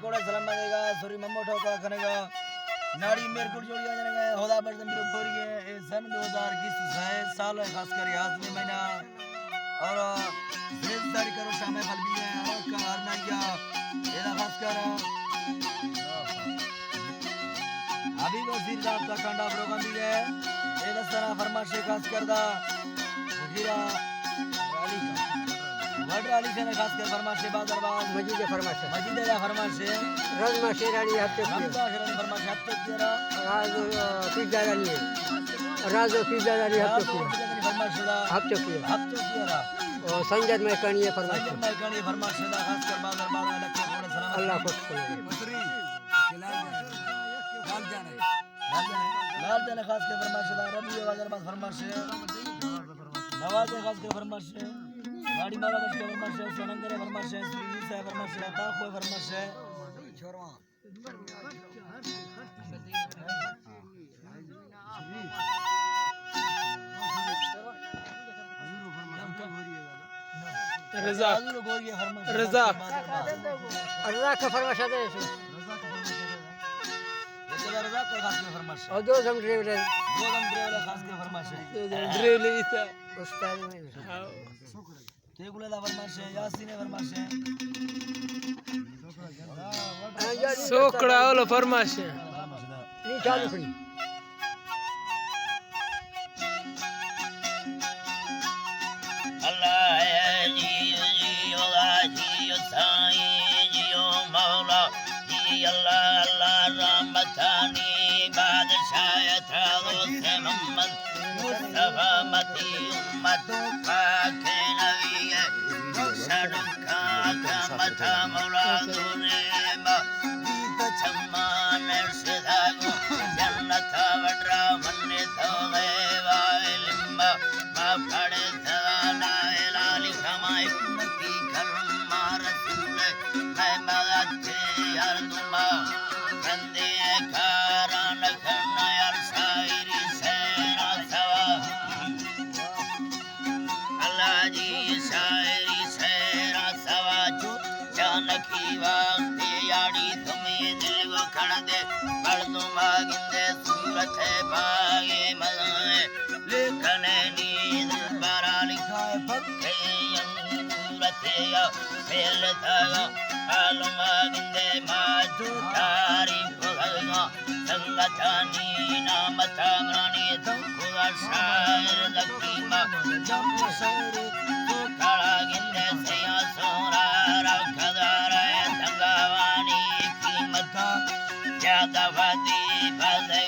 कोड़ा सलाम देगा सूरी मम्मो ठोका करेगा नाड़ी मेरे को जोड़िया जाएगा होदा पर मेरे ऊपर ये सन 2021 है साल है खास कर याद में महीना और जेदारी करो शाम फल भी है और का हरना क्या एदा खास कर अभी वजीर साहब का कांडा प्रोग्राम भी है एदा सना फरमाइश खास करदा वजीरा वड अली से खास कर फरमाइश बाजारबाज मजीद फरमाइश फरमाइश रजमा शेरानी हफ्ते हमदा शेरानी फरमाइश हफ्ते तेरा राजो पिज्जादानी राजो पिज्जादानी हफ्ते फरमाइश हफ्ते तेरा और संजय में कणिए फरमाइश फरमाइश खास कर बाजारबाज लक्के कोड़े सलाम अल्लाह खुश करे मसरी लाल जाने खास के फरमाइश रबी बाजारबाज फरमाइश नवाज खास के फरमाइश गाड़ी माला बस के फरमाइश सनंदर फरमाइश श्री साहब फरमाइश ता कोई फरमाइश छोरवा रजा रजा रजा का फरमाइश है रजा का खास के फरमाइश और दो हम ड्राइवर खास के फरमाइश ड्रिल इसा उस्ताद में केकुले दा फरमाइश यासीन फरमाइश सोकड़ा वाला फरमाइश नहीं चालू करी Jada vadi, vadi,